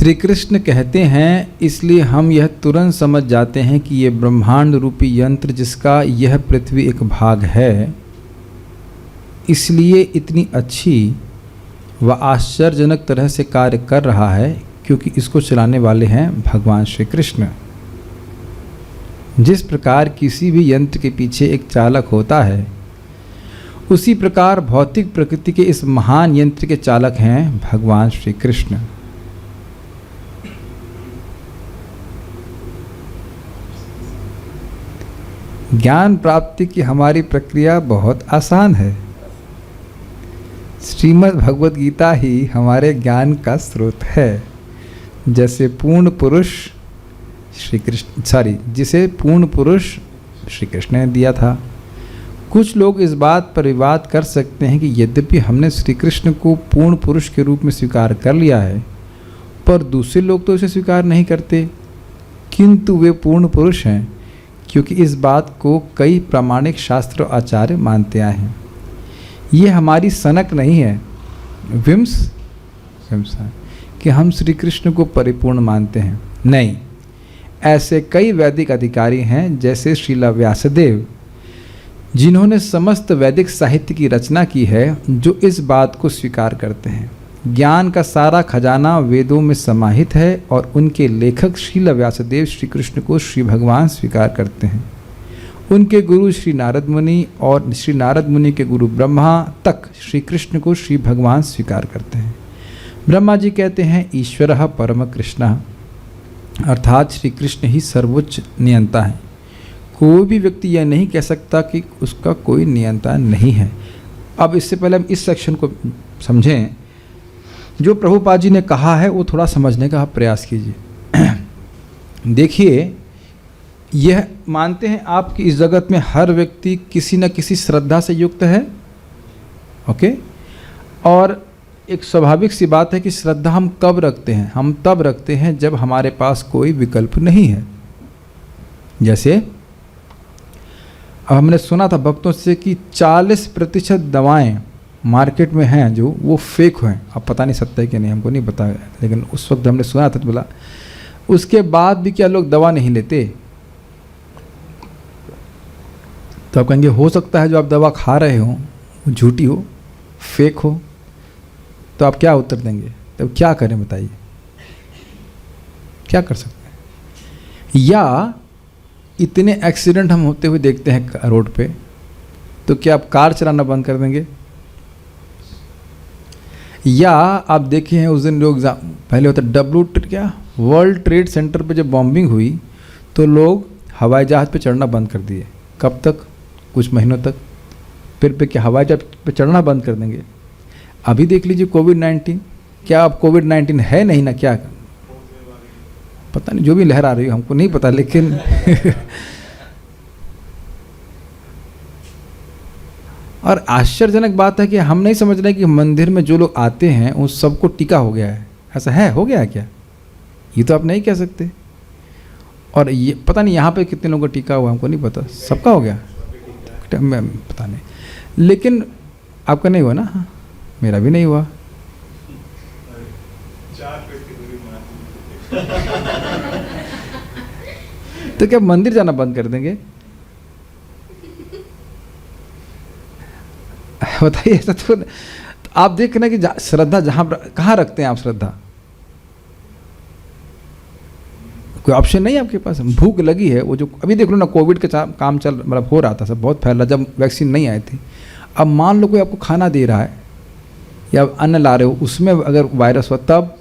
श्री कृष्ण कहते हैं, इसलिए हम यह तुरंत समझ जाते हैं कि ये ब्रह्मांड रूपी यंत्र जिसका यह पृथ्वी एक भाग है, इसलिए इतनी अच्छी व आश्चर्यजनक तरह से कार्य कर रहा है क्योंकि इसको चलाने वाले हैं भगवान श्री कृष्ण। जिस प्रकार किसी भी यंत्र के पीछे एक चालक होता है, उसी प्रकार भौतिक प्रकृति के इस महान यंत्र के चालक हैं भगवान श्री कृष्ण। ज्ञान प्राप्ति की हमारी प्रक्रिया बहुत आसान है। श्रीमद् भगवद गीता ही हमारे ज्ञान का स्रोत है। जैसे पूर्ण पुरुष श्री कृष्ण जिसे पूर्ण पुरुष श्री कृष्ण ने दिया था। कुछ लोग इस बात पर विवाद कर सकते हैं कि यद्यपि हमने श्री कृष्ण को पूर्ण पुरुष के रूप में स्वीकार कर लिया है, पर दूसरे लोग तो इसे स्वीकार नहीं करते, किंतु वे पूर्ण पुरुष हैं, क्योंकि इस बात को कई प्रामाणिक शास्त्र और आचार्य मानते आए हैं। ये हमारी सनक नहीं है, विम्स कि हम श्री कृष्ण को परिपूर्ण मानते हैं। नहीं, ऐसे कई वैदिक अधिकारी हैं जैसे श्रीला व्यासदेव, जिन्होंने समस्त वैदिक साहित्य की रचना की है, जो इस बात को स्वीकार करते हैं। ज्ञान का सारा खजाना वेदों में समाहित है और उनके लेखक श्रीला व्यासदेव श्री कृष्ण को श्री भगवान स्वीकार करते हैं। उनके गुरु श्री नारद मुनि और श्री नारद मुनि के गुरु ब्रह्मा तक श्री कृष्ण को श्री भगवान स्वीकार करते हैं। ब्रह्मा जी कहते हैं ईश्वरः परम कृष्णः, अर्थात श्री कृष्ण ही सर्वोच्च नियंता है। कोई भी व्यक्ति यह नहीं कह सकता कि उसका कोई नियंता नहीं है। अब इससे पहले हम इस सेक्शन को समझें। जो प्रभुपाद जी ने कहा है वो थोड़ा समझने का प्रयास कीजिए। देखिए, यह मानते हैं आप कि इस जगत में हर व्यक्ति किसी न किसी श्रद्धा से युक्त है, ओके। और एक स्वाभाविक सी बात है कि श्रद्धा हम कब रखते हैं? हम तब रखते हैं जब हमारे पास कोई विकल्प नहीं है। जैसे अब हमने सुना था भक्तों से कि 40% दवाएं मार्केट में हैं जो वो फेक हैं। अब पता नहीं सत्य है कि नहीं, हमको नहीं पता है, लेकिन उस वक्त हमने सुना था। तो बोला उसके बाद भी क्या लोग दवा नहीं लेते? तो आप कहेंगे हो सकता है जो आप दवा खा रहे हो वो झूठी हो, फेक हो। तो आप क्या उत्तर देंगे? तो क्या करें बताइए, क्या कर सकते हैं? या इतने एक्सीडेंट हम होते हुए देखते हैं रोड पे, तो क्या आप कार चलाना बंद कर देंगे? या आप देखे हैं उस दिन लोग पहले होता वर्ल्ड ट्रेड सेंटर पे जब बॉम्बिंग हुई तो लोग हवाई जहाज़ पे चढ़ना बंद कर दिए। कब तक? कुछ महीनों तक। फिर क्या हवाई जहाज़ पे चढ़ना बंद कर देंगे? अभी देख लीजिए कोविड-19, क्या अब कोविड-19 है नहीं ना? क्या पता नहीं, जो भी लहर आ रही है हमको नहीं पता, लेकिन और आश्चर्यजनक बात है कि हम नहीं समझ रहे कि मंदिर में जो लोग आते हैं उन सबको टीका हो गया है। ऐसा है? हो गया है क्या? ये तो आप नहीं कह सकते। और ये पता नहीं यहाँ पे कितने लोगों को टीका हुआ, हमको नहीं पता। सबका हो गया? मैं पता नहीं, लेकिन आपका नहीं हुआ ना? हाँ, मेरा भी नहीं हुआ। तो क्या मंदिर जाना बंद कर देंगे? बताइए। ऐसा तो आप देख ना कि श्रद्धा जहां कहाँ रखते हैं आप श्रद्धा? कोई ऑप्शन नहीं है आपके पास। भूख लगी है, वो जो अभी देख लो ना, कोविड का काम चल मतलब हो रहा था, सब बहुत फैल रहा, जब वैक्सीन नहीं आई थी। अब मान लो कोई आपको खाना दे रहा है या अन्न ला रहे हो, उसमें अगर वायरस हो तब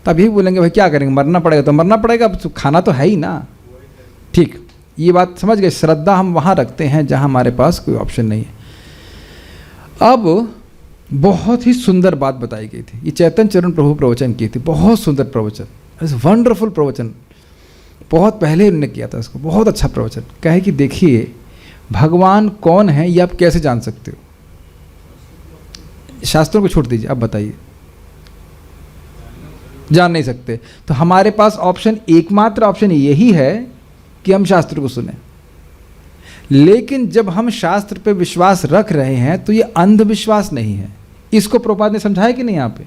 ही बोलेंगे भाई क्या करेंगे, मरना पड़ेगा तो मरना पड़ेगा, अब खाना तो है ही ना। ठीक, ये बात समझ गए। श्रद्धा हम वहाँ रखते हैं जहाँ हमारे पास कोई ऑप्शन नहीं है। अब बहुत ही सुंदर बात बताई गई थी, ये चैतन्य चरण प्रभु प्रवचन की थी, बहुत सुंदर प्रवचन, वंडरफुल प्रवचन। बहुत पहले उन्होंने किया था इसको, बहुत अच्छा प्रवचन। कहे कि देखिए भगवान कौन है ये आप कैसे जान सकते हो? शास्त्रों को छोड़ दीजिए, आप बताइए। जान नहीं सकते। तो हमारे पास ऑप्शन, एकमात्र ऑप्शन यही है कि हम शास्त्र को सुने। लेकिन जब हम शास्त्र पे विश्वास रख रहे हैं तो ये अंधविश्वास नहीं है। इसको प्रभुपाद ने समझाया कि नहीं यहाँ पे?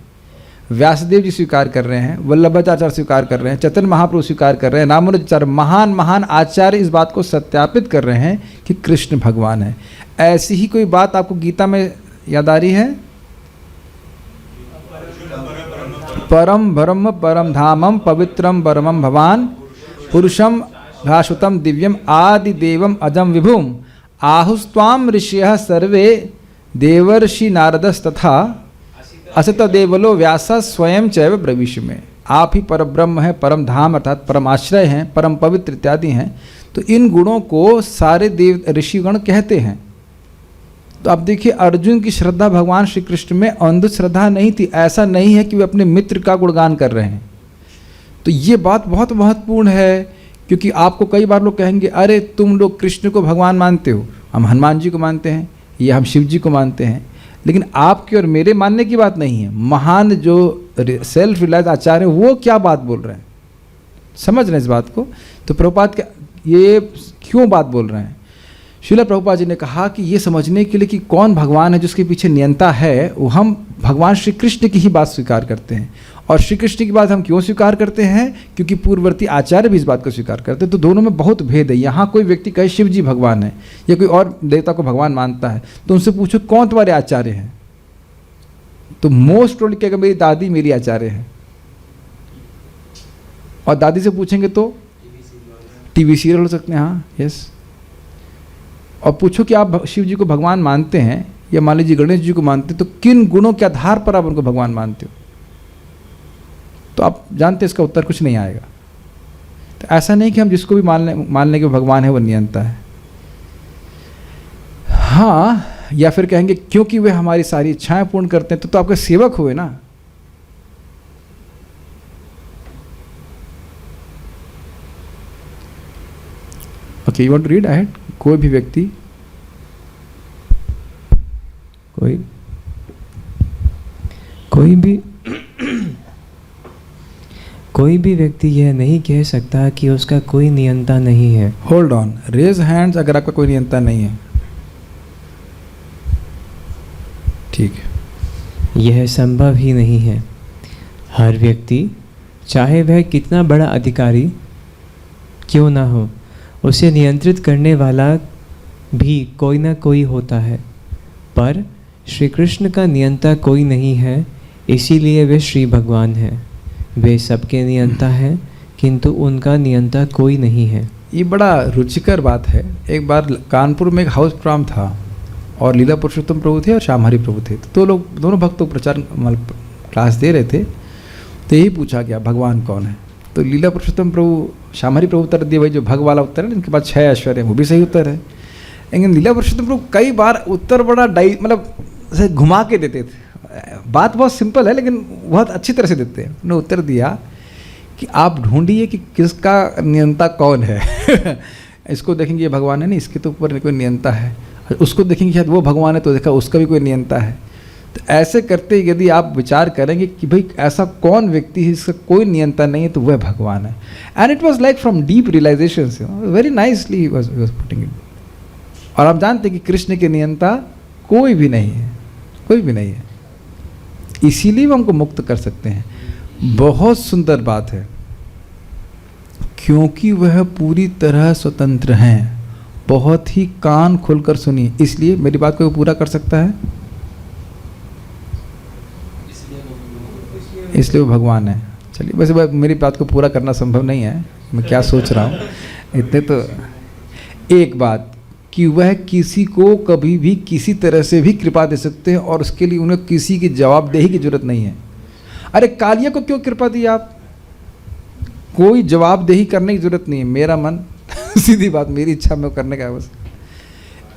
व्यासदेव जी स्वीकार कर रहे हैं, वल्लभाचार्य स्वीकार कर रहे हैं, चैतन्य महाप्रभु स्वीकार कर रहे हैं, रामानुजाचार्य महान महान आचार्य इस बात को सत्यापित कर रहे हैं कि कृष्ण भगवान है। ऐसी ही कोई बात आपको गीता में याद आ रही है? परम ब्रह्म परम धामम पवित्रम परमम भवान पुरुषम भाषुतम दिव्यम आदि देवम अजम विभुम आहुस्त्वाम ऋषयः सर्वे देवर्षि नारदस्तथा असत देवलो व्यास स्वयं चैव ब्रवीषु में। आप ही परब्रह्म है, परम धाम अर्थात परम आश्रय हैं, परम पवित्र इत्यादि हैं। तो इन गुणों को सारे देव ऋषिगण कहते हैं। तो अब देखिए, अर्जुन की श्रद्धा भगवान श्री कृष्ण में अंध श्रद्धा नहीं थी। ऐसा नहीं है कि वे अपने मित्र का गुणगान कर रहे हैं। तो ये बात बहुत महत्वपूर्ण है, क्योंकि आपको कई बार लोग कहेंगे अरे तुम लोग कृष्ण को भगवान मानते हो, हम हनुमान जी को मानते हैं या हम शिव जी को मानते हैं, लेकिन आपके और मेरे मानने की बात नहीं है। महान जो सेल्फ रिलायंस आचार्य हैं वो क्या बात बोल रहे हैं, समझ रहे हैं इस बात को। तो प्रभुपाद ये क्यों बात बोल रहे हैं? श्रील प्रभुपाद जी ने कहा कि ये समझने के लिए कि कौन भगवान है जिसके पीछे नियंता है, वो हम भगवान श्री कृष्ण की ही बात स्वीकार करते हैं। और श्री कृष्ण की बात हम क्यों स्वीकार करते हैं? क्योंकि पूर्ववर्ती आचार्य भी इस बात को स्वीकार करते हैं। तो दोनों में बहुत भेद है। यहाँ कोई व्यक्ति कहे शिव जी भगवान है या कोई और देवता को भगवान मानता है, तो उनसे पूछो कौन तुम्हारे आचार्य हैं, तो मोस्ट प्रोबेबली कहेगा मेरी दादी मेरी आचार्य है। और दादी से पूछेंगे तो टीवी सीरियल हो सकते हैं, हाँ यस। और पूछो कि आप शिव जी को भगवान मानते हैं या मान लीजिए गणेश जी को मानते हैं, तो किन गुणों के आधार पर आप उनको भगवान मानते हो? तो आप जानते हैं इसका उत्तर कुछ नहीं आएगा। तो ऐसा नहीं कि हम जिसको भी मान लें कि भगवान है वो नियंता है। हाँ, या फिर कहेंगे क्योंकि वे हमारी सारी इच्छाएं पूर्ण करते हैं तो आपके सेवक हुए ना। Okay, you want to read ahead? कोई भी व्यक्ति कोई भी व्यक्ति यह नहीं कह सकता कि उसका कोई नियंता नहीं है। होल्ड ऑन, रेज हैंड्स अगर आपका कोई नियंता नहीं है। ठीक है, यह संभव ही नहीं है। हर व्यक्ति, चाहे वह कितना बड़ा अधिकारी क्यों ना हो, उसे नियंत्रित करने वाला भी कोई ना कोई होता है। पर श्री कृष्ण का नियंता कोई नहीं है, इसीलिए वे श्री भगवान हैं। वे सबके नियंता हैं, किंतु उनका नियंता कोई नहीं है। ये बड़ा रुचिकर बात है। एक बार कानपुर में एक हाउस प्रोग्राम था और लीला पुरुषोत्तम प्रभु थे और श्यामहरि प्रभु थे। तो लोग दोनों भक्तों प्रचार क्लास दे रहे थे। तो यही पूछा गया भगवान कौन है? तो लीला पुरुषोत्तम प्रभु श्यामहरि प्रभु उत्तर दिए, भाई जो भग वाला उत्तर है, इनके पास 6 ऐश्वर्य है, वो भी सही उत्तर है। लेकिन लीला पुरुषोत्तम प्रभु कई बार उत्तर बड़ा मतलब ऐसे घुमा के देते थे। बात बहुत सिंपल है लेकिन बहुत अच्छी तरह से देते हैं। उन्होंने उत्तर दिया कि आप ढूंढिए कि किसका नियंता कौन है। इसको देखेंगे ये भगवान है, नहीं इसके तो ऊपर कोई नियंता है। उसको देखेंगे शायद वो भगवान है, तो देखा उसका भी कोई नियंता है। तो ऐसे करते यदि आप विचार करेंगे कि भाई ऐसा कौन व्यक्ति है जिसका कोई नियंता नहीं है, तो वह भगवान है। And it was like from deep realization, very nicely he was putting it. और आप जानते हैं कि कृष्ण के नियंता कोई भी नहीं है, कोई भी नहीं है, इसीलिए वो हमको मुक्त कर सकते हैं। बहुत सुंदर बात है, क्योंकि वह पूरी तरह स्वतंत्र हैं। बहुत ही कान खोलकर सुनिए, इसलिए मेरी बात को पूरा कर सकता है, इसलिए वो भगवान है। चलिए, वैसे मेरी बात को पूरा करना संभव नहीं है, मैं क्या सोच रहा हूँ इतने तो। एक बात कि वह किसी को कभी भी किसी तरह से भी कृपा दे सकते हैं और उसके लिए उन्हें किसी की जवाबदेही की जरूरत नहीं है। अरे कालिया को क्यों कृपा दी आप? कोई जवाबदेही करने की जरूरत नहीं है, मेरा मन सीधी बात, मेरी इच्छा में करने का बस।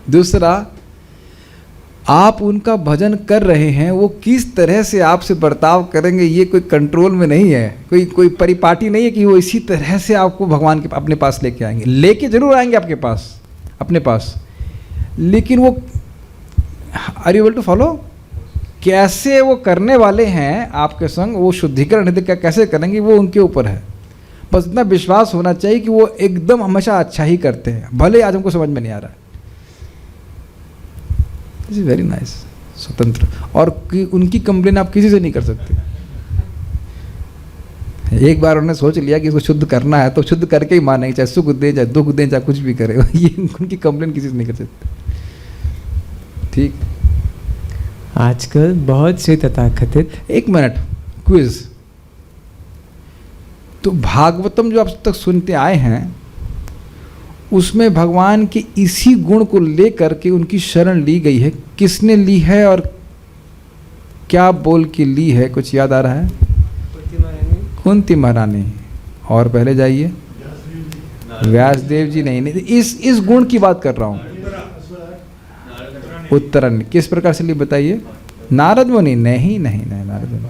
दूसरा, आप उनका भजन कर रहे हैं, वो किस तरह से आपसे बर्ताव करेंगे ये कोई कंट्रोल में नहीं है, कोई परिपाटी नहीं है कि वो इसी तरह से आपको भगवान के अपने पास लेके आएंगे। लेके जरूर आएंगे आपके पास, अपने पास, लेकिन वो are you able to follow? कैसे वो करने वाले हैं आपके संग, वो शुद्धिकरण कैसे करेंगे वो उनके ऊपर है। बस इतना विश्वास होना चाहिए कि वो एकदम हमेशा अच्छा ही करते हैं, भले आज हमको समझ में नहीं आ रहा है। दिस इज वेरी नाइस, स्वतंत्र। और उनकी कंप्लेन आप किसी से नहीं कर सकते। एक बार उन्होंने सोच लिया कि इसको शुद्ध करना है तो शुद्ध करके ही मानेंगे, चाहे सुख दे चाहे दुख दे चाहे कुछ भी करे। ये उनकी कंप्लेन किसी से नहीं कर सकते। ठीक। आजकल बहुत से तथाकथित, एक मिनट, क्विज। तो भागवतम जो आप तक सुनते आए हैं उसमें भगवान के इसी गुण को लेकर के उनकी शरण ली गई है। किसने ली है और क्या बोल के ली है, कुछ याद आ रहा है? कुंती महारानी। और पहले जाइए, व्यासदेव जी। नहीं, इस गुण की बात कर रहा हूं। उत्तरायण किस प्रकार से ली बताइए? नारद मुनि। नहीं, नारद मुनि।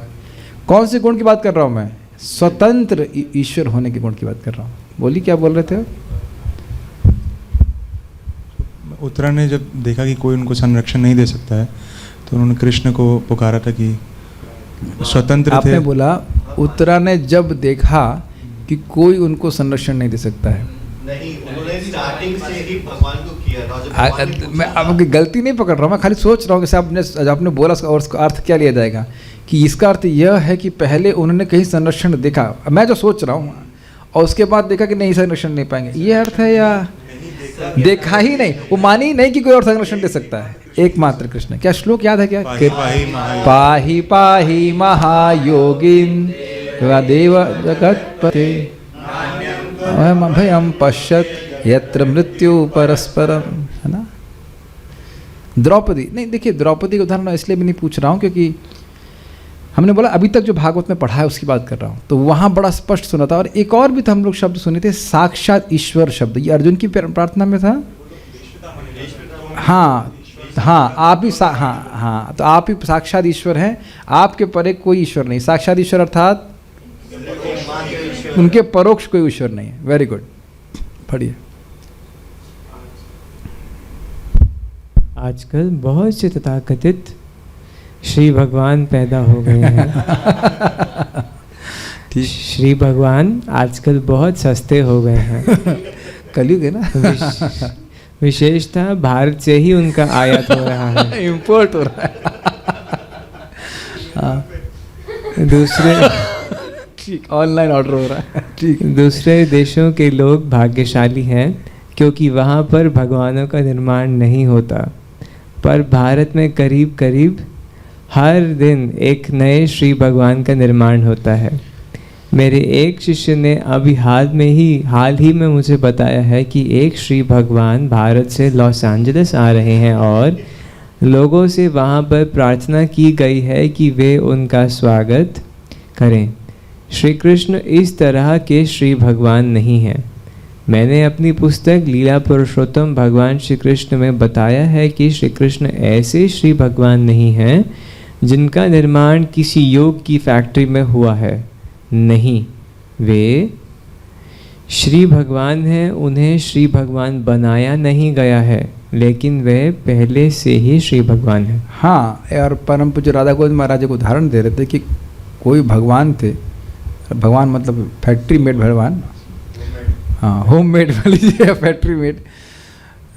कौन से गुण की बात कर रहा हूं मैं? स्वतंत्र ईश्वर होने के गुण की बात कर रहा हूं। बोलिए, क्या बोल रहे थे? उत्तरा ने जब देखा कि कोई उनको संरक्षण नहीं दे सकता है तो उन्होंने कृष्ण को पुकारा था कि स्वतंत्र थे। आपने बोला उत्तरा ने जब देखा कि कोई उनको संरक्षण नहीं दे सकता है। नहीं, उन्होंने स्टार्टिंग से ही भगवान को किया था। मैं आपकी गलती नहीं पकड़ रहा हूँ, मैं खाली सोच रहा हूँ कि आपने बोला और उसका अर्थ क्या लिया जाएगा। कि इसका अर्थ यह है कि पहले उन्होंने कहीं संरक्षण देखा, मैं जो सोच रहा हूँ, और उसके बाद देखा कि नहीं संरक्षण नहीं पाएंगे, ये अर्थ है? या देखा ही नहीं, वो मानी ही नहीं कि कोई और संरक्षण दे सकता है, एकमात्र कृष्ण। क्या श्लोक याद है? क्या? पाहि पाहि महायोगिन देव जगतपते भयम पश्यत यत्र मृत्यु परस्परम, है ना? द्रौपदी। नहीं, देखिए द्रौपदी का उदाहरण इसलिए भी नहीं पूछ रहा हूँ क्योंकि हमने बोला अभी तक जो भागवत में पढ़ा है उसकी बात कर रहा हूँ, तो वहाँ बड़ा स्पष्ट सुना था। और एक और भी तो हम लोग शब्द सुने थे, साक्षात ईश्वर शब्द। ये अर्जुन की प्रार्थना में था। हाँ, आप ही हाँ, तो आप ही साक्षात ईश्वर हैं, आपके परे कोई ईश्वर नहीं। साक्षात ईश्वर अर्थात उनके परोक्ष कोई ईश्वर नहीं है। वेरी गुड, पढ़िए। आजकल बहुत से तथाकथित श्री भगवान पैदा हो गए हैं। श्री भगवान आजकल बहुत सस्ते हो गए हैं। कलयुग है ना। विशेषतः भारत से ही उनका आयात हो रहा है, इंपोर्ट हो रहा है। दूसरे ऑनलाइन ऑर्डर हो रहा है। ठीक। दूसरे देशों के लोग भाग्यशाली हैं क्योंकि वहाँ पर भगवानों का निर्माण नहीं होता, पर भारत में करीब करीब हर दिन एक नए श्री भगवान का निर्माण होता है। मेरे एक शिष्य ने अभी हाल ही में मुझे बताया है कि एक श्री भगवान भारत से लॉस एंजलिस आ रहे हैं और लोगों से वहाँ पर प्रार्थना की गई है कि वे उनका स्वागत करें। श्री कृष्ण इस तरह के श्री भगवान नहीं हैं। मैंने अपनी पुस्तक लीला पुरुषोत्तम भगवान श्री कृष्ण में बताया है कि श्री कृष्ण ऐसे श्री भगवान नहीं हैं जिनका निर्माण किसी योग की फैक्ट्री में हुआ है। नहीं, वे श्री भगवान हैं, उन्हें श्री भगवान बनाया नहीं गया है, लेकिन वे पहले से ही श्री भगवान हैं। हाँ, और परम पूज्य राधा गोविंद महाराज को उदाहरण दे रहे थे कि कोई भगवान थे, भगवान मतलब फैक्ट्री मेड भगवान, हाँ, होम मेड वाली फैक्ट्री मेड,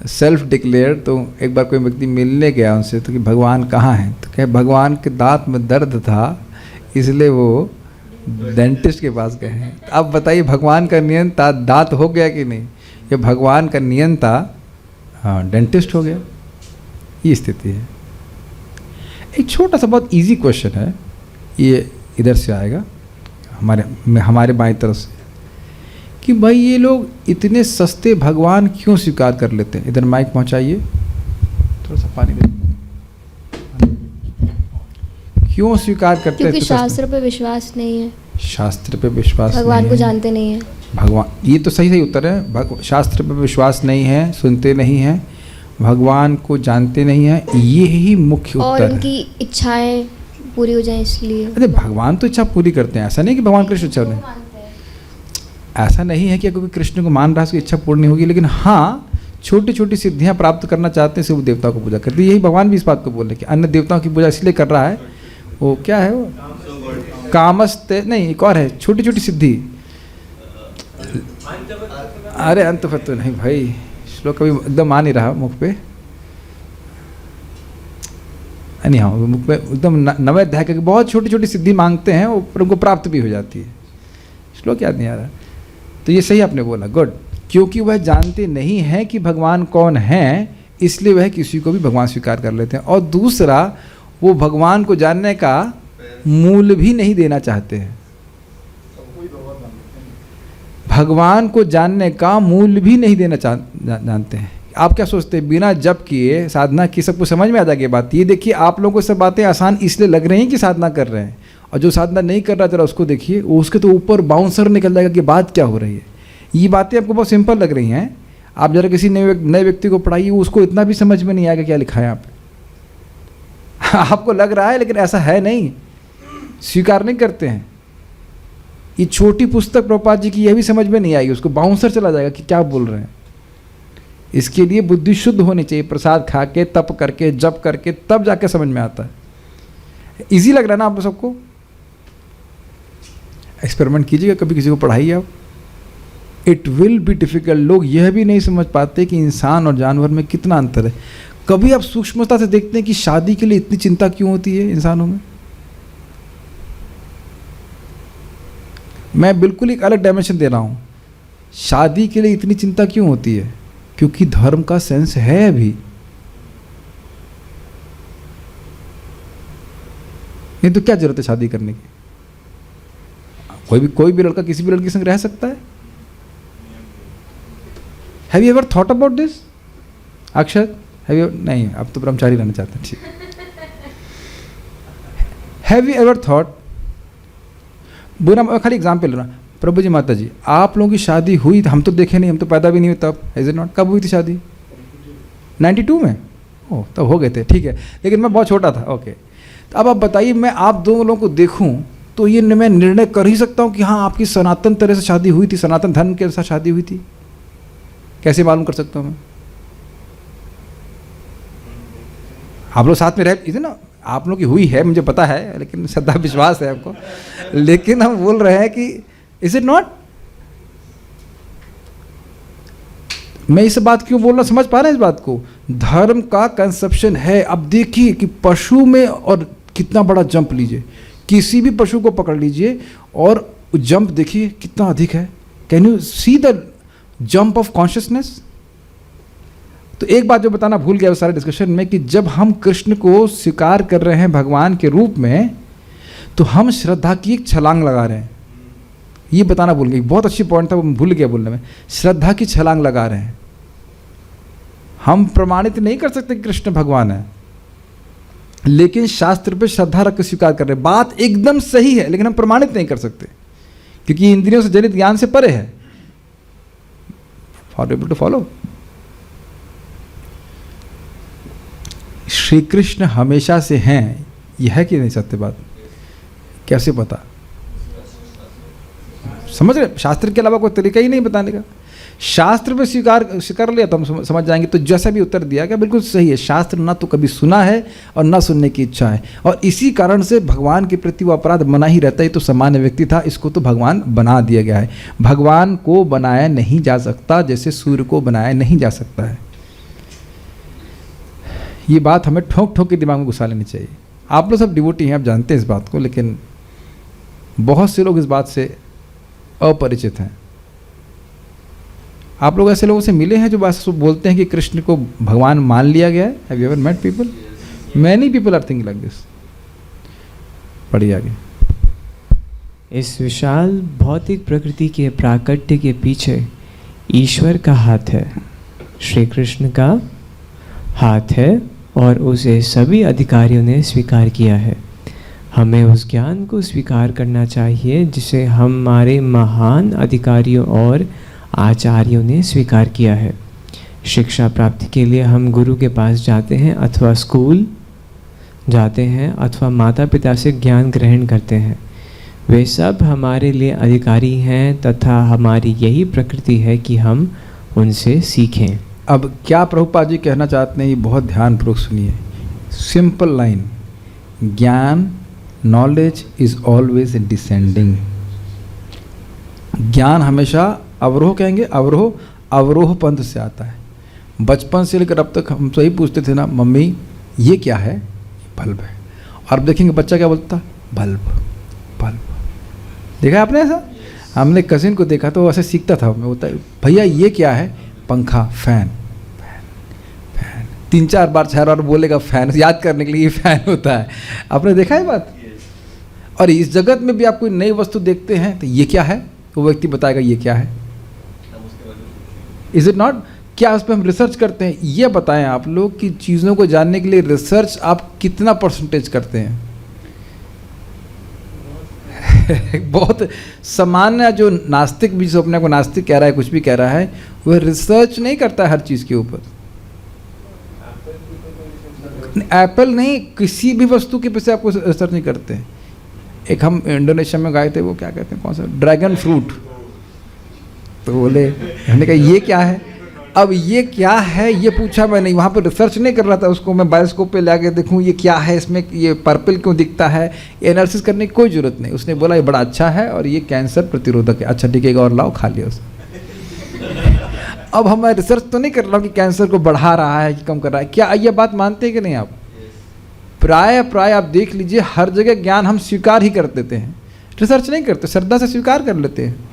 सेल्फ डिक्लेयर। तो एक बार कोई व्यक्ति मिलने गया उनसे तो कि भगवान कहाँ हैं, तो कहे भगवान के दांत में दर्द था इसलिए वो डेंटिस्ट के पास गए हैं। अब बताइए भगवान का नियंता दांत हो गया कि नहीं? ये भगवान का नियंता हाँ डेंटिस्ट हो गया। ये स्थिति है। एक छोटा सा बहुत इजी क्वेश्चन है, ये इधर से आएगा हमारे बाएं तरफ से, कि भाई ये लोग इतने सस्ते भगवान क्यों स्वीकार कर लेते हैं? इधर माइक पहुंचाइए, थोड़ा सा पानी दे। क्यों स्वीकार करते हैं? क्योंकि शास्त्र पे विश्वास नहीं है। शास्त्र पे विश्वास, भगवान को जानते नहीं है। भगवान, ये तो सही उत्तर है। शास्त्र पे विश्वास नहीं है, सुनते नहीं हैं, भगवान को जानते नहीं हैं, ये ही मुख्य उत्तर है। और उनकी इच्छाएं पूरी हो जाए इसलिए। अरे भगवान तो इच्छा पूरी करते हैं, ऐसा नहीं कि भगवान कृष्ण इच्छा नहीं, ऐसा नहीं है कि अगर कोई कृष्ण को मान रहा है उसकी इच्छा पूर्ण नहीं होगी, लेकिन हाँ छोटी छोटी सिद्धियां प्राप्त करना चाहते हैं, सिर्फ देवताओं को पूजा करते हैं। यही भगवान भी इस बात को बोल रहे हैं कि अन्य देवताओं की पूजा इसलिए कर रहा है, वो क्या है, वो कामस्ते नहीं, एक और है छोटी छोटी सिद्धि। अरे अंत तो नहीं भाई, श्लोक कभी एकदम आ नहीं रहा मुख पे, नहीं हाँ मुख पे एकदम नवे अध्याय के बहुत छोटी छोटी सिद्धि मांगते हैं, वो उनको प्राप्त भी हो जाती है। श्लोक याद नहीं आ रहा। तो ये सही आपने बोला, गुड। क्योंकि वह जानते नहीं हैं कि भगवान कौन है, इसलिए वह किसी को भी भगवान स्वीकार कर लेते हैं। और दूसरा, वो भगवान को जानने का मूल भी नहीं देना चाहते हैं। भगवान को जानने का मूल भी नहीं देना जानते हैं। आप क्या सोचते हैं, बिना जप किए साधना की सबको समझ में आ जाएगी बात? ये देखिए, आप लोगों को सब बातें आसान इसलिए लग रही हैं कि साधना कर रहे हैं, और जो साधना नहीं कर रहा जरा उसको देखिए, वो उसके तो ऊपर बाउंसर निकल जाएगा कि बात क्या हो रही है। ये बातें आपको बहुत सिंपल लग रही हैं, आप जरा किसी नए व्यक्ति को पढ़ाइए, उसको इतना भी समझ में नहीं आएगा क्या लिखा है यहाँ पे। आपको लग रहा है लेकिन ऐसा है नहीं, स्वीकार नहीं करते हैं। ये छोटी पुस्तक प्रभुपाद जी की, यह भी समझ में नहीं आएगी, उसको बाउंसर चला जाएगा कि क्या बोल रहे हैं। इसके लिए बुद्धि शुद्ध होनी चाहिए, प्रसाद खा के, तप करके, जप करके, तब जाके समझ में आता है। इजी लग रहा है ना आप सबको? एक्सपेरिमेंट कीजिएगा, कभी किसी को पढ़ाइए आप। It will be difficult. लोग यह भी नहीं समझ पाते कि इंसान और जानवर में कितना अंतर है। कभी आप सूक्ष्मता से देखते हैं कि शादी के लिए इतनी चिंता क्यों होती है इंसानों में? मैं बिल्कुल एक अलग डायमेंशन दे रहा हूं। शादी के लिए इतनी चिंता क्यों होती है? क्योंकि धर्म का सेंस है अभी। नहीं तो क्या जरूरत है शादी करने की? कोई भी लड़का किसी भी लड़की के संग रह सकता है। Have you ever thought about this? Akshat, have you? नहीं, अब तो ब्रह्मचारी रहना चाहते हैं, ठीक। हैव यू एवर थॉट, बुरा मैं खाली एग्जाम्पल ले रहा हूँ, प्रभु जी माता जी आप लोगों की शादी हुई, हम तो देखे नहीं, हम तो पैदा भी नहीं हुए तब, इज इट नॉट? कब हुई थी शादी? 92 में? ओह, तब हो गए थे, ठीक है, लेकिन मैं बहुत छोटा था। ओके, तो अब आप बताइए, मैं आप दोनों लोगों को देखूं तो ये मैं निर्णय कर ही सकता हूँ कि हाँ आपकी सनातन तरह से शादी हुई थी, सनातन धर्म के साथ शादी हुई थी? कैसे मालूम कर सकता हूँ मैं? आप लोग साथ में रह ना, आप लोग की हुई है मुझे पता है, लेकिन श्रद्धा विश्वास है आपको, लेकिन हम बोल रहे हैं कि इज इट नॉट? मैं इस बात क्यों बोल रहा, समझ पा रहे हैं इस बात को? धर्म का कंसेप्शन है। अब देखिए कि पशु में और कितना बड़ा जंप लीजिए, किसी भी पशु को पकड़ लीजिए और जंप देखिए कितना अधिक है। Can you see the jump of consciousness? तो एक बात जो बताना भूल गया उस सारे डिस्कशन में, कि जब हम कृष्ण को स्वीकार कर रहे हैं भगवान के रूप में, तो हम श्रद्धा की एक छलांग लगा रहे हैं। ये बताना भूल गया, बहुत अच्छी पॉइंट था, वो भूल गया बोलने में। श्रद्धा की छलांग लगा रहे हैं। हम प्रमाणित नहीं कर सकते कि कृष्ण भगवान है, लेकिन शास्त्र पे श्रद्धा रख के स्वीकार कर रहे हैं। बात एकदम सही है, लेकिन हम प्रमाणित नहीं कर सकते क्योंकि इंद्रियों से जनित ज्ञान से परे है। For able to follow. Shri Krishna हमेशा से हैं, यह है कि नहीं सत्य बात? कैसे पता? समझ रहे? शास्त्र के अलावा कोई तरीका ही नहीं बताने का। शास्त्र पे स्वीकार कर लिया तो हम समझ जाएंगे। तो जैसा भी उत्तर दिया गया बिल्कुल सही है। शास्त्र ना तो कभी सुना है और ना सुनने की इच्छा है, और इसी कारण से भगवान के प्रति वो अपराध बना ही रहता है। तो सामान्य व्यक्ति था, इसको तो भगवान बना दिया गया है। भगवान को बनाया नहीं जा सकता जैसे सूर्य को बनाया नहीं जा सकता है। ये बात हमें ठोक ठोक के दिमाग में घुसा लेनी चाहिए। आप लोग सब डिवोटी हैं, आप जानते हैं इस बात को, लेकिन बहुत से लोग इस बात से अपरिचित हैं। आप लोग ऐसे लोगों से मिले हैं जो बस बोलते हैं कि कृष्ण को भगवान मान लिया गया है? Have you ever met people? Many people are thinking like this. पढ़िए आगे। इस विशाल भौतिक प्रकृति के प्राकट्य के पीछे ईश्वर का हाथ है, श्री कृष्ण का हाथ है, और उसे सभी अधिकारियों ने स्वीकार किया है। हमें उस ज्ञान को स्वीकार करना चाहिए जिसे हमारे महान अधिकारियों और आचार्यों ने स्वीकार किया है। शिक्षा प्राप्ति के लिए हम गुरु के पास जाते हैं, अथवा स्कूल जाते हैं, अथवा माता पिता से ज्ञान ग्रहण करते हैं। वे सब हमारे लिए अधिकारी हैं तथा हमारी यही प्रकृति है कि हम उनसे सीखें। अब क्या प्रभुपाद जी कहना चाहते हैं, ये बहुत ध्यानपूर्वक सुनिए। सिंपल लाइन, ज्ञान, नॉलेज इज ऑलवेज डिसेंडिंग। ज्ञान हमेशा अवरोह, कहेंगे अवरोह पंथ से आता है। बचपन से लेकर अब तक हम तो ही पूछते थे ना, मम्मी ये क्या है? बल्ब है। और अब देखेंगे बच्चा क्या बोलता? Bulb bulb. देखा है आपने ऐसा? हमने कजिन को देखा तो वो ऐसे सीखता था, मैं बोलता भैया ये क्या है, पंखा, फैन, फैन 3-4 बार 4 बार बोलेगा फैन, याद करने के लिए ये फैन होता है। आपने देखा है बात? और इस जगत में भी आप कोई नई वस्तु देखते हैं तो ये क्या है, तो वो व्यक्ति बताएगा ये क्या है। Is it not? क्या उस पर हम रिसर्च करते हैं? ये बताएं आप लोग कि चीज़ों को जानने के लिए रिसर्च आप कितना परसेंटेज करते हैं? बहुत सामान्य जो नास्तिक भी, जो अपने को नास्तिक कह रहा है, कुछ भी कह रहा है, वह रिसर्च नहीं करता है हर चीज़ के ऊपर। एप्पल नहीं, किसी भी वस्तु के पीछे आपको रिसर्च नहीं करते हैं। एक हम इंडोनेशिया में गए थे, वो क्या कहते हैं, कौन सा, ड्रैगन फ्रूट, तो बोले, हमने कहा ये क्या है। अब ये क्या है ये पूछा मैं नहीं, वहाँ पर रिसर्च नहीं कर रहा था, उसको मैं बायोस्कोप पे ला के देखूँ ये क्या है, इसमें ये पर्पल क्यों दिखता है, ये एनालिसिस करने की कोई ज़रूरत नहीं। उसने बोला ये बड़ा अच्छा है और ये कैंसर प्रतिरोधक है। अच्छा ठीक है, और लाओ, खा लिया उसे। अब हम रिसर्च तो नहीं कर रहा हूँ कि कैंसर को बढ़ा रहा है कि कम कर रहा है। क्या ये बात मानते हैं कि नहीं आप? प्राय आप देख लीजिए, हर जगह ज्ञान हम स्वीकार ही कर देते हैं, रिसर्च नहीं करते, श्रद्धा से स्वीकार कर लेते हैं।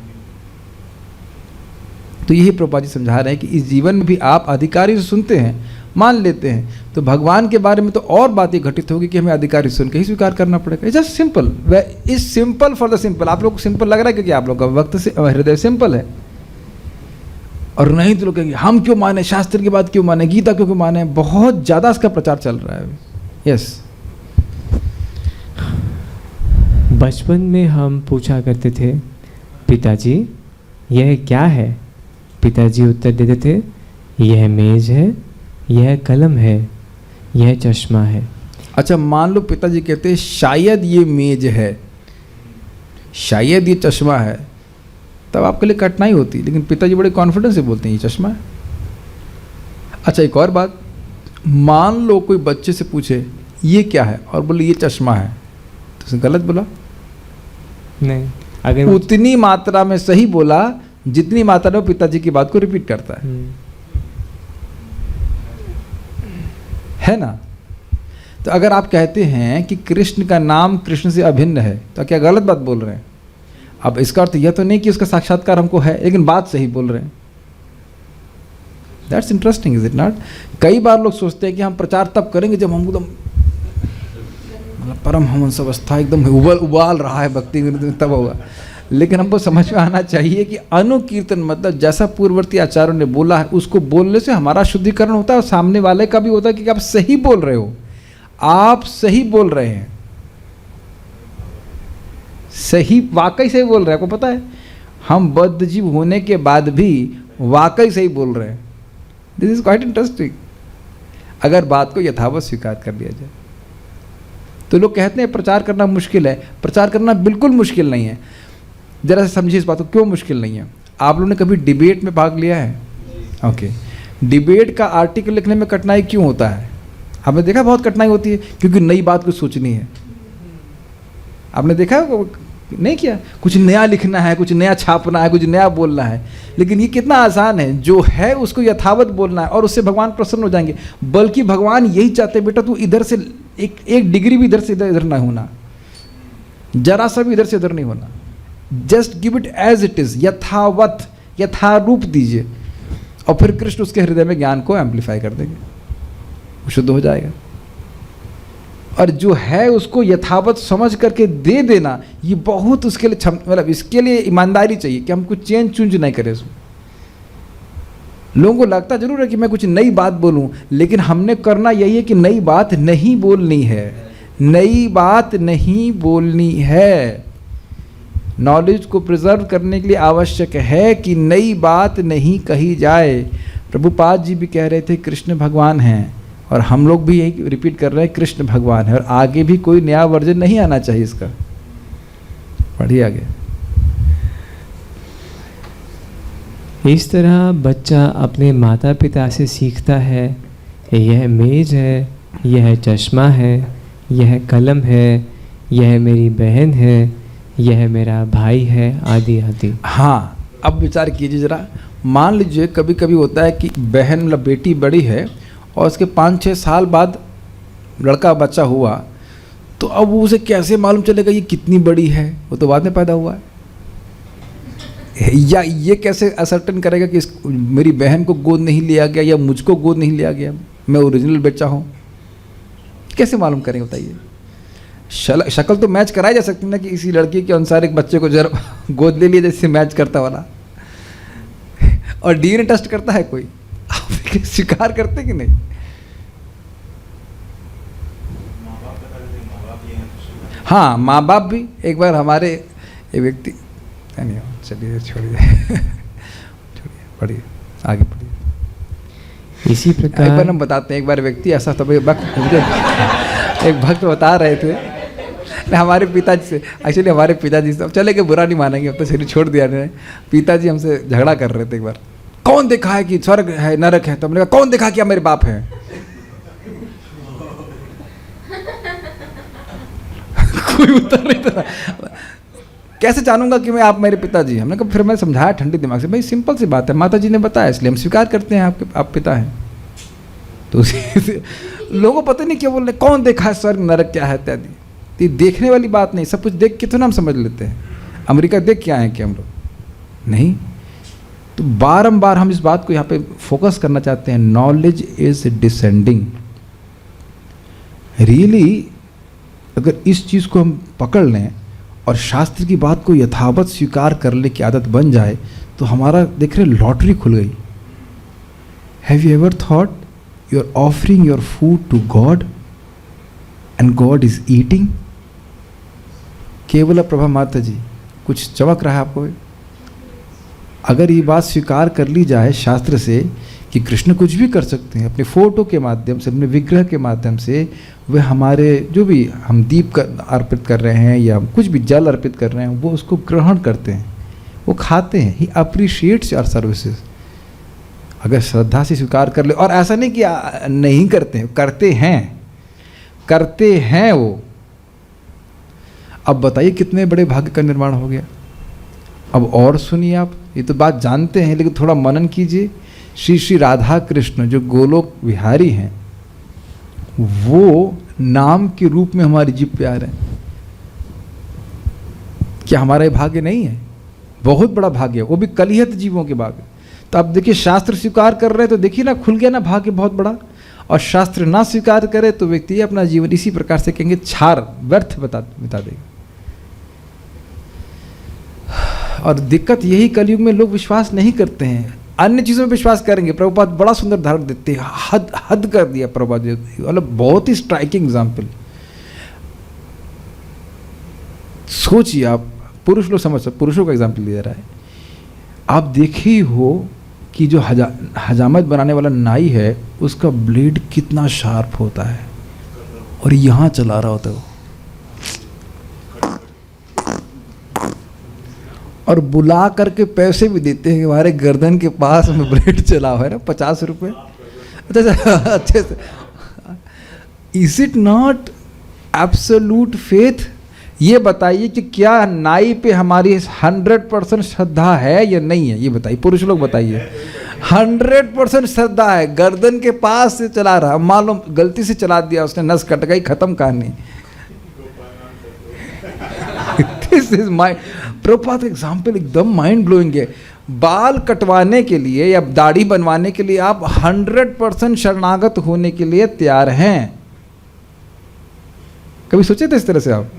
तो यही प्रभुपाद जी समझा रहे हैं कि इस जीवन में भी आप अधिकारी से सुनते हैं, मान लेते हैं, तो भगवान के बारे में तो और बातें घटित होगी कि हमें अधिकारी सुन के ही स्वीकार करना पड़ेगा। It's just simple, is simple for the simple. आप लोग को सिंपल लग रहा है क्योंकि आप लोग का वक्त से हृदय सिंपल है, और नहीं तो लोग कहेंगे हम क्यों माने, शास्त्र की बात क्यों माने, गीता क्यों माने। बहुत ज़्यादा इसका प्रचार चल रहा है। यस, बचपन में हम पूछा करते थे, पिताजी यह क्या है? पिताजी उत्तर देते थे, यह मेज है, यह कलम है, यह चश्मा है। अच्छा, मान लो पिताजी कहते हैं शायद ये मेज है, शायद ये चश्मा है, तब आपके लिए कठिनाई होती, लेकिन पिताजी बड़े कॉन्फिडेंस से बोलते हैं ये चश्मा है। अच्छा, एक और बात, मान लो कोई बच्चे से पूछे ये क्या है और बोले ये चश्मा है, तो उसने गलत बोला नहीं, अगर उतनी मात्रा में सही बोला जितनी मात्रा में पिताजी की बात को रिपीट करता है ना। तो अगर आप कहते हैं कि कृष्ण का नाम कृष्ण से अभिन्न है, तो क्या गलत बात बोल रहे हैं? अब इसका अर्थ यह तो नहीं कि उसका साक्षात्कार हमको है, लेकिन बात सही बोल रहे हैं। That's interesting, is it not? कई बार लोग सोचते हैं कि हम प्रचार तब करेंगे जब हम एकदम परमहंस अवस्था एकदम उबाल रहा है भक्ति, तब होगा। लेकिन हमको समझ में आना चाहिए कि अनुकीर्तन मतलब जैसा पूर्ववर्ती आचार्यों ने बोला है, उसको बोलने से हमारा शुद्धिकरण होता है और सामने वाले का भी होता है कि आप सही बोल रहे हो, आप सही बोल रहे हैं, सही वाकई सही बोल रहे हैं। आपको पता है हम बद्ध जीव होने के बाद भी वाकई सही बोल रहे हैं। दिस इज क्वाइट इंटरेस्टिंग, अगर बात को यथावत स्वीकार कर लिया जाए। तो लोग कहते हैं प्रचार करना मुश्किल है, प्रचार करना बिल्कुल मुश्किल नहीं है। जरा से समझिए इस बात को, क्यों मुश्किल नहीं है। आप लोगों ने कभी डिबेट में भाग लिया है? ओके, डिबेट का आर्टिकल लिखने में कठिनाई क्यों होता है? आपने देखा बहुत कठिनाई होती है, क्योंकि नई बात को सोचनी है। आपने देखा नहीं किया? कुछ नया लिखना है, कुछ नया छापना है, कुछ नया बोलना है, लेकिन ये कितना आसान है, जो है उसको यथावत बोलना है और उससे भगवान प्रसन्न हो जाएंगे। बल्कि भगवान यही चाहते हैं, बेटा तू इधर से एक डिग्री भी इधर से इधर ना होना, जरा सा भी इधर से इधर नहीं होना, just give it as it is, यथावत, यथारूप दीजिए, और फिर कृष्ण उसके हृदय में ज्ञान को एम्पलीफाई कर देंगे, वो शुद्ध हो जाएगा। और जो है उसको यथावत समझ करके दे देना, ये बहुत उसके लिए मतलब इसके लिए ईमानदारी चाहिए कि हम कुछ चेंज चूंज नहीं करें इसमें। लोगों को लगता जरूर है कि मैं कुछ नई बात बोलूं, लेकिन हमने करना यही है कि नई बात नहीं बोलनी है, नई बात नहीं बोलनी है। नॉलेज को प्रिजर्व करने के लिए आवश्यक है कि नई बात नहीं कही जाए। प्रभुपाद जी भी कह रहे थे कृष्ण भगवान हैं, और हम लोग भी यही रिपीट कर रहे हैं कृष्ण भगवान है, और आगे भी कोई नया वर्जन नहीं आना चाहिए इसका। पढ़िए आगे। इस तरह बच्चा अपने माता पिता से सीखता है, यह मेज है, यह चश्मा है, यह कलम है, यह मेरी बहन है, यह मेरा भाई है, आदि आदि। हाँ, अब विचार कीजिए जरा, मान लीजिए कभी कभी होता है कि बहन मतलब बेटी बड़ी है और उसके 5-6 साल बाद लड़का बच्चा हुआ, तो अब वो उसे कैसे मालूम चलेगा ये कितनी बड़ी है? वो तो बाद में पैदा हुआ है। या ये कैसे असर्टन करेगा कि मेरी बहन को गोद नहीं लिया गया या मुझको गोद नहीं लिया गया, मैं ओरिजिनल बच्चा हूँ? कैसे मालूम करेंगे बताइए? शक्ल तो मैच कराई जा सकती है ना कि इसी लड़की के अनुसार एक बच्चे को जरा गोद ले लिया जैसे मैच करता वाला। और डीएनए टेस्ट करता है कोई? आप स्वीकार करते कि नहीं? हाँ, माँ बाप भी। एक बार हमारे एक व्यक्ति, नहीं चलिए छोड़िए छोड़िए, पढ़िए आगे पढ़िए। इसी प्रकार एक बार हम बताते हैं, एक बार व्यक्ति ऐसा था, एक भक्त बता रहे थे हमारे पिताजी से, एक्चुअली हमारे पिताजी से, अब चले कि बुरा नहीं मानेंगे, अब तो चलिए छोड़ दिया ने। पिताजी हमसे झगड़ा कर रहे थे एक बार, कौन देखा है कि स्वर्ग है नरक है? तो हमने कहा कौन देखा कि मेरे बाप है? कोई उत्तर नहीं था। कैसे जानूंगा कि मैं आप मेरे पिताजी? हमने कहा, फिर मैं समझाया ठंडे दिमाग से, भाई सिंपल सी बात है, माता जी ने बताया इसलिए हम स्वीकार करते हैं आप पिता हैं। तो लोगों को पता नहीं क्या बोल रहे, कौन देखा है स्वर्ग नरक क्या है इत्यादि। ये देखने वाली बात नहीं, सब कुछ देख के तो ना हम समझ लेते हैं। अमेरिका देख के आए हैं कि हम लोग नहीं। तो बारंबार हम इस बात को यहाँ पे फोकस करना चाहते हैं, नॉलेज इज डिसेंडिंग। रियली अगर इस चीज़ को हम पकड़ लें और शास्त्र की बात को यथावत स्वीकार करने की आदत बन जाए तो हमारा देख रहे लॉटरी खुल गई। Have you ever thought you are offering your food to God and God is eating? केवल प्रभा माता जी, कुछ चमक रहा है आपको? अगर ये बात स्वीकार कर ली जाए शास्त्र से कि कृष्ण कुछ भी कर सकते हैं अपने फोटो के माध्यम से, अपने विग्रह के माध्यम से, वे हमारे जो भी हम दीप अर्पित कर रहे हैं या कुछ भी जल अर्पित कर रहे हैं वो उसको ग्रहण करते हैं, वो खाते हैं। ही अप्रिशिएट्स आवर सर्विसेज। अगर श्रद्धा से स्वीकार कर ले, और ऐसा नहीं कि नहीं करते हैं, करते हैं वो। अब बताइए कितने बड़े भाग्य का निर्माण हो गया। अब और सुनिए, आप ये तो बात जानते हैं लेकिन थोड़ा मनन कीजिए। श्री श्री राधा कृष्ण जो गोलोक विहारी हैं, वो नाम के रूप में हमारी जीव पे आ रहे हैं। क्या हमारा ये भाग्य नहीं है? बहुत बड़ा भाग्य है, वो भी कलिहत जीवों के भाग्य। तो अब देखिए, शास्त्र स्वीकार कर रहे हैं तो देखिए ना, खुल गया ना भाग्य बहुत बड़ा। और शास्त्र ना स्वीकार करे तो व्यक्ति अपना जीवन इसी प्रकार से कहेंगे छार व्यर्थ बिता देगा। और दिक्कत यही, कलयुग में लोग विश्वास नहीं करते हैं, अन्य चीज़ों में विश्वास करेंगे। प्रभुपाद बड़ा सुंदर धारण देते हैं, हद कर दिया प्रभुपाद, मतलब बहुत ही स्ट्राइकिंग एग्जाम्पल। सोचिए आप, पुरुष लोग समझ सकते, पुरुषों का एग्जाम्पल दिया रहा है। आप देखे ही हो कि जो हजामत बनाने वाला नाई है उसका ब्लेड कितना शार्प होता है, और यहाँ चला रहा होता है वो, और बुला करके पैसे भी देते हैं कि हमारे गर्दन के पास में ब्लेड चला हुआ है ना, 50 रुपये। अच्छे से, is it not absolute faith? ये बताइए कि क्या नाई पे हमारी 100% श्रद्धा है या नहीं है? ये बताइए, पुरुष लोग बताइए। 100% श्रद्धा है, गर्दन के पास से चला रहा, मालूम गलती से चला दिया उसने, नस कट गई, खत्म कहानी। This is my Prabhupada example, एकदम माइंड ब्लोइंग है। बाल कटवाने के लिए या दाढ़ी बनवाने के लिए आप 100% शरणागत होने के लिए तैयार हैं। कभी सोचे थे इस तरह से आप?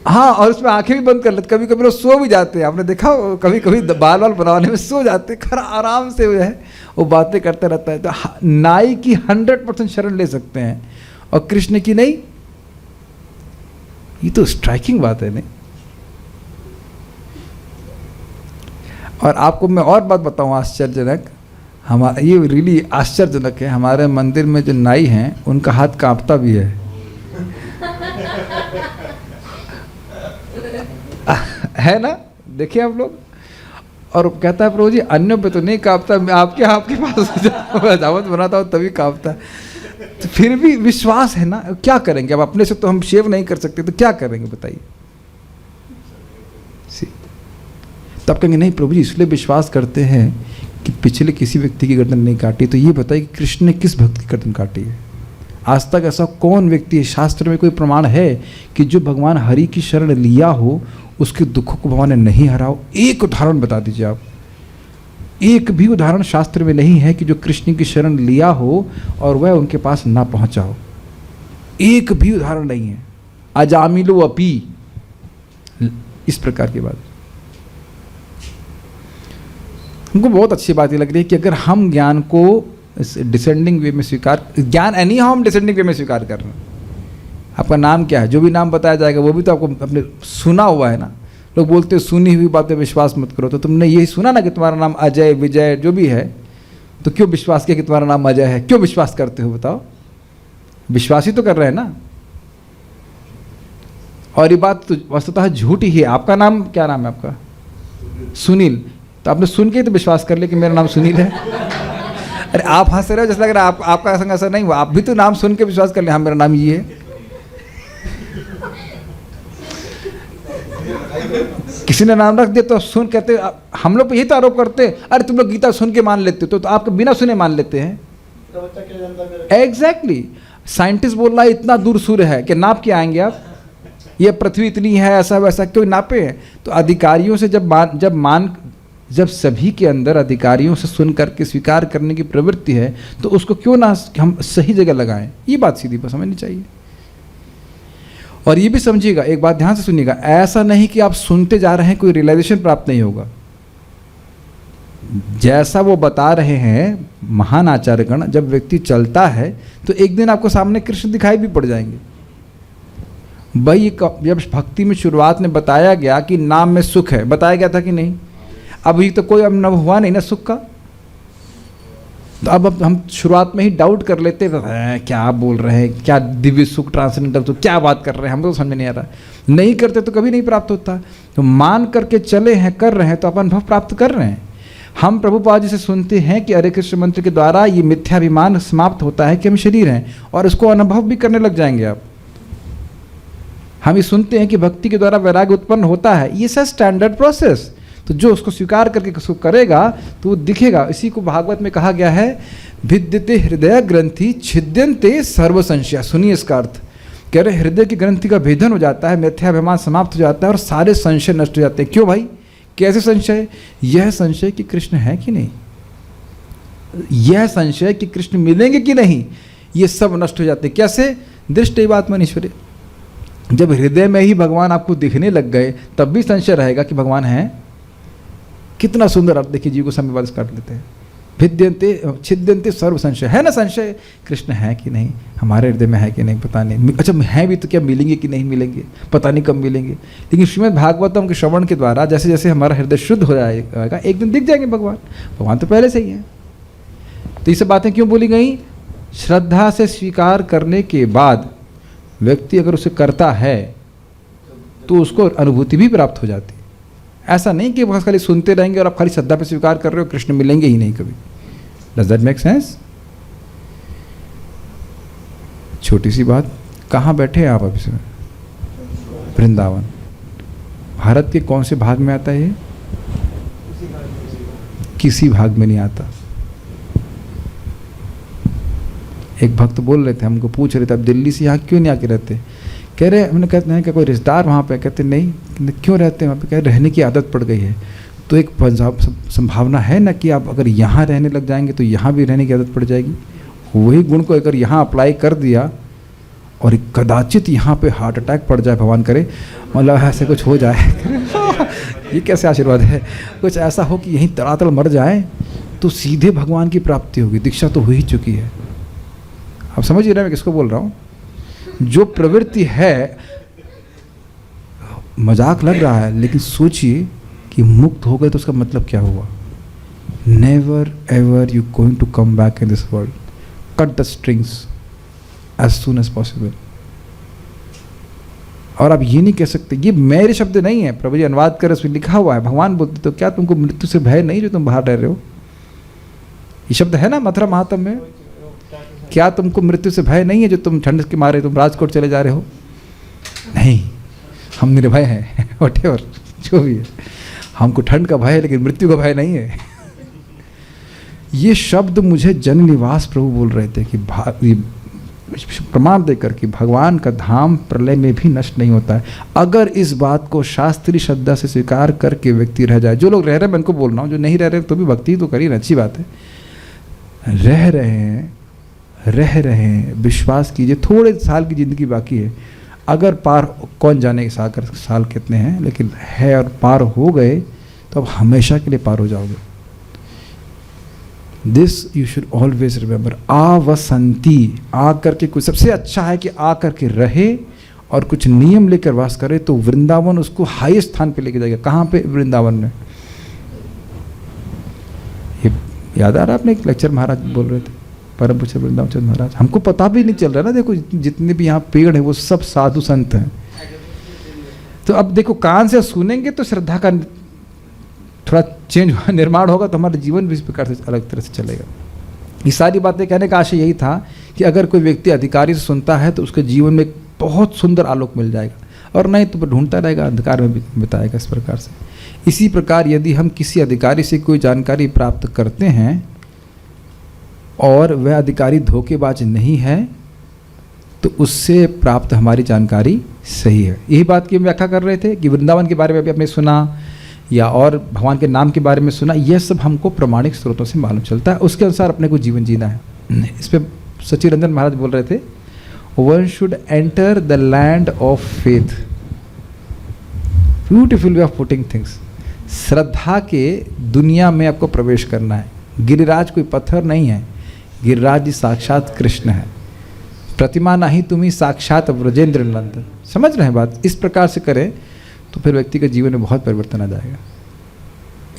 हाँ, और उसमें आंखें भी बंद कर लेते, कभी कभी लोग सो भी जाते हैं। आपने देखा, कभी कभी बाल बनवाने में सो जाते, खरा आराम से वो है, वो बातें करते रहता है। तो नाई की 100% शरण ले सकते हैं और कृष्ण की नहीं। ये तो स्ट्राइकिंग बात है नहीं? और आपको मैं और बात बताऊं आश्चर्यजनक, हमारा ये रियली आश्चर्यजनक है। हमारे मंदिर में जो नाई हैं उनका हाथ कांपता भी है। है ना? देखिए आप लोग। और कहता है प्रभु जी अन्यों पे तो नहीं कांपता, मैं आपके पास दावत बनाता हूँ तभी कांपता है। तो फिर भी विश्वास है ना, क्या करेंगे? अब अपने से तो हम शेव नहीं कर सकते, तो क्या करेंगे बताइए? तब कहेंगे नहीं प्रभु जी इसलिए विश्वास करते हैं कि पिछले किसी व्यक्ति की गर्दन नहीं काटी। तो ये बताइए कि कृष्ण ने किस भक्त की गर्दन काटी है? आज तक ऐसा कौन व्यक्ति है, शास्त्र में कोई प्रमाण है कि जो भगवान हरि की शरण लिया हो उसके दुखों को भगवान ने नहीं हरा हो? एक उदाहरण बता दीजिए आप। एक भी उदाहरण शास्त्र में नहीं है कि जो कृष्ण की शरण लिया हो और वह उनके पास ना पहुंचा हो। एक भी उदाहरण नहीं है। अजामिलो अपी, इस प्रकार की बात हमको बहुत अच्छी बात ये लग रही है कि अगर हम ज्ञान को डिसेंडिंग वे में स्वीकार, ज्ञान एनी हाउ हम डिसेंडिंग वे में स्वीकार कर रहे हैं। आपका नाम क्या है, जो भी नाम बताया जाएगा वो भी तो आपको अपने सुना हुआ है ना। लोग बोलते हैं सुनी हुई बातें विश्वास मत करो, तो तुमने यही सुना ना कि तुम्हारा नाम अजय विजय जो भी है, तो क्यों विश्वास किया कि तुम्हारा नाम अजय है? क्यों विश्वास करते हो बताओ? विश्वास ही तो कर रहे हैं ना। और ये बात तो वस्तुतः झूठी ही है। आपका नाम क्या नाम है आपका? सुनील। तो आपने सुन के ही तो विश्वास कर लिया कि मेरा नाम सुनील है। अरे आप हंस रहे हो जैसे लग रहा है आपका संग ऐसा नहीं हुआ। आप भी तो नाम सुन के विश्वास कर लिया, हाँ मेरा नाम ये है। किसी ने नाम रख दिया तो सुन कहते, हम लोग पे यही तो आरोप करते हैं, अरे तुम लोग गीता सुन के मान लेते हो, तो आप बिना सुने मान लेते हैं। एग्जैक्टली। साइंटिस्ट बोल रहा है इतना दूर सूर्य है कि नाप के आएंगे आप? ये पृथ्वी इतनी है, ऐसा वैसा क्यों नापे हैं? तो अधिकारियों से जब सभी के अंदर अधिकारियों से सुन करके स्वीकार करने की प्रवृत्ति है, तो उसको क्यों ना हम सही जगह लगाएं? ये बात सीधी पर समझनी चाहिए। और ये भी समझिएगा, एक बात ध्यान से सुनिएगा, ऐसा नहीं कि आप सुनते जा रहे हैं कोई रियलाइजेशन प्राप्त नहीं होगा। जैसा वो बता रहे हैं महान आचार्यगण, जब व्यक्ति चलता है तो एक दिन आपको सामने कृष्ण दिखाई भी पड़ जाएंगे। भाई जब भक्ति में शुरुआत में बताया गया कि नाम में सुख है, बताया गया था कि नहीं? अभी तो कोई अनुभव हुआ नहीं ना सुख का। तो अब हम शुरुआत में ही डाउट कर लेते हैं, क्या बोल रहे हैं, क्या दिव्य सुख ट्रांसेंडेंटल सुख, क्या बात कर रहे हैं, हमको तो समझ में नहीं आ रहा। नहीं करते तो कभी नहीं प्राप्त होता। तो मान करके चले हैं, कर रहे हैं, तो अपन अनुभव प्राप्त कर रहे हैं। हम प्रभुपाद जी से सुनते हैं कि हरे कृष्ण मंत्र के द्वारा ये मिथ्याभिमान समाप्त होता है कि हम शरीर हैं, और इसको अनुभव भी करने लग जाएंगे आप। हम ये सुनते हैं कि भक्ति के द्वारा वैराग्य उत्पन्न होता है, ये सब स्टैंडर्ड प्रोसेस। तो जो उसको स्वीकार करके उसको करेगा तो वो दिखेगा। इसी को भागवत में कहा गया है, भिद्यते हृदय ग्रंथि छिद्यन्ते सर्व संशय। सुनिए इसका अर्थ, कह रहे हृदय की ग्रंथि का भेदन हो जाता है, मिथ्याभिमान समाप्त हो जाता है और सारे संशय नष्ट हो जाते हैं। क्यों भाई? कैसे संशय? यह संशय कि कृष्ण है कि नहीं, यह संशय कि कृष्ण मिलेंगे कि नहीं, ये सब नष्ट हो जाते हैं। कैसे? दृष्टैवात्मनीश्वरे। जब हृदय में ही भगवान आपको दिखने लग गए तब भी संशय रहेगा कि भगवान है। कितना सुंदर अर्थ देखिए, जीव को समय बाद काट लेते हैं। भिद्यन्ते छिद्यन्ते सर्व संशय। है ना संशय, कृष्ण है कि नहीं, हमारे हृदय में है कि नहीं, पता नहीं। अच्छा है भी तो क्या मिलेंगे कि नहीं मिलेंगे, पता नहीं कब मिलेंगे। लेकिन श्रीमद् भागवतम के श्रवण के द्वारा जैसे जैसे हमारा हृदय शुद्ध हो जाएगा, एक दिन दिख जाएंगे भगवान। भगवान तो पहले से ही है। तो ये सब बातें क्यों बोली गई? श्रद्धा से स्वीकार करने के बाद व्यक्ति अगर उसे करता है तो उसको अनुभूति भी प्राप्त हो जाती है। ऐसा नहीं कि बस खाली सुनते रहेंगे और आप खाली श्रद्धा पे स्वीकार कर रहे हो, कृष्ण मिलेंगे ही नहीं कभी। Does that make sense? छोटी सी बात, कहाँ बैठे हैं आप अभी से? वृंदावन। भारत के कौन से भाग में आता है ये? किसी भाग में नहीं आता। एक भक्त बोल रहे थे, हमको पूछ रहे थे, आप दिल्ली से यहाँ क्यों नहीं आके रहते? कह रहे, हमने कहते हैं कि कोई रिश्तेदार वहाँ पे? कहते नहीं, क्यों रहते हैं वहाँ पे? कह रहने की आदत पड़ गई है। तो एक संभावना है ना कि आप अगर यहाँ रहने लग जाएंगे तो यहाँ भी रहने की आदत पड़ जाएगी। वही गुण को अगर यहाँ अप्लाई कर दिया और कदाचित यहाँ पे हार्ट अटैक पड़ जाए, भगवान करे, मतलब ऐसे कुछ हो जाए ये कैसे आशीर्वाद है? कुछ ऐसा हो कि यहीं तड़ातड़ मर जाए तो सीधे भगवान की प्राप्ति होगी। दीक्षा तो हो ही चुकी है। आप समझ ही रहे हैं मैं किसको बोल रहा हूँ? जो प्रवृत्ति है, मजाक लग रहा है लेकिन सोचिए कि मुक्त हो गए तो उसका मतलब क्या हुआ। Never ever you going to come back in this world. Cut the strings as soon as possible. और आप ये नहीं कह सकते, ये मेरे शब्द नहीं है, प्रभु जी अनुवाद कर उसमें लिखा हुआ है। भगवान बोलते तो क्या तुमको मृत्यु से भय नहीं जो तुम बाहर रह रहे हो? ये शब्द है ना मथुरा महात्म्य में, क्या तुमको मृत्यु से भय नहीं है जो तुम ठंड के मारे तुम राजकोट चले जा रहे हो? नहीं, हम निर्भय हैं व्हाटएवर जो भी है, हमको ठंड का भय है लेकिन मृत्यु का भय नहीं है। ये शब्द मुझे जन निवास प्रभु बोल रहे थे कि प्रमाण देकर कि भगवान का धाम प्रलय में भी नष्ट नहीं होता है। अगर इस बात को शास्त्रीय श्रद्धा से स्वीकार करके व्यक्ति रह जाए, जो लोग रह रहे हैं मैं उनको बोल रहा हूँ, जो नहीं रह रहे तो भी भक्ति तो करिए, अच्छी बात है। रह रहे हैं, विश्वास कीजिए, थोड़े साल की ज़िंदगी बाकी है। अगर पार, कौन जाने साल कितने हैं, लेकिन है और पार हो गए तो अब हमेशा के लिए पार हो जाओगे। This you should always remember. आवसंती, आ करके कुछ, सबसे अच्छा है कि आ करके रहे और कुछ नियम लेकर वास करे, तो वृंदावन उसको हाई स्थान पे लेके जाएगा। कहाँ पे? वृंदावन में। ये याद आ रहा आपने, एक लेक्चर महाराज बोल रहे थे, परम पूज्य वृंदावन चंद्र महाराज। हमको पता भी नहीं चल रहा ना, देखो जितने भी यहाँ पेड़ हैं वो सब साधु संत हैं। तो अब देखो कान से सुनेंगे तो श्रद्धा का थोड़ा चेंज निर्माण होगा, तो हमारा जीवन भी इस प्रकार से अलग तरह से चलेगा। ये सारी बातें कहने का आशय यही था कि अगर कोई व्यक्ति अधिकारी से सुनता है तो उसके जीवन में एक बहुत सुंदर आलोक मिल जाएगा, और नहीं तो ढूंढता रहेगा, अंधकार में बिताएगा। इस प्रकार से, इसी प्रकार यदि हम किसी अधिकारी से कोई जानकारी प्राप्त करते हैं और वह अधिकारी धोखेबाज नहीं है, तो उससे प्राप्त हमारी जानकारी सही है। यही बात की हम व्याख्या कर रहे थे कि वृंदावन के बारे में भी आपने सुना या और भगवान के नाम के बारे में सुना, यह सब हमको प्रमाणिक स्रोतों से मालूम चलता है, उसके अनुसार अपने को जीवन जीना है। इस पर सच्चिदानंद महाराज बोल रहे थे, one should enter the land of faith. Beautiful way of putting things. श्रद्धा के दुनिया में आपको प्रवेश करना है। गिरिराज कोई पत्थर नहीं है, गिरिराज जी साक्षात कृष्ण है। प्रतिमा नहीं तुम्ही साक्षात ब्रजेंद्र नंदन। समझ रहे हैं बात? इस प्रकार से करें तो फिर व्यक्ति के जीवन में बहुत परिवर्तन आ जाएगा।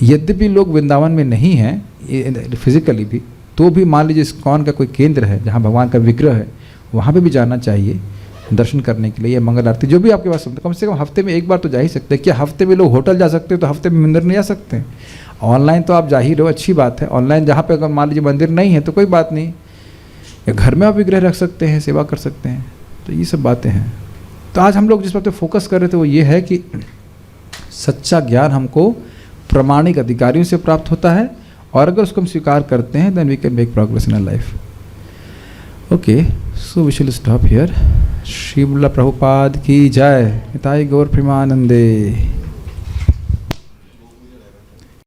यद्यपि लोग वृंदावन में नहीं हैं फिजिकली भी, तो भी मान लीजिए इस्कॉन का कोई केंद्र है जहाँ भगवान का विग्रह है, वहाँ पे भी जाना चाहिए दर्शन करने के लिए, या मंगल आरती जो भी आपके पास, कम से कम हफ्ते में एक बार तो जा ही सकते हैं। क्या हफ्ते में लोग होटल जा सकते हैं तो हफ्ते में मंदिर नहीं जा सकते हैं? ऑनलाइन तो आप जा ही रहो, अच्छी बात है। ऑनलाइन जहाँ पे अगर मान लीजिए मंदिर नहीं है तो कोई बात नहीं, या घर में आप विग्रह रख सकते हैं, सेवा कर सकते हैं। तो ये सब बातें हैं। तो आज हम लोग जिस बात पे फोकस कर रहे थे वो ये है कि सच्चा ज्ञान हमको प्रामाणिक अधिकारियों से प्राप्त होता है, और अगर उसको हम स्वीकार करते हैं then we can make progress in life. Okay, so we shall stop here. Shri Prabhupada की जय। निताई गौर प्रेमानंदे।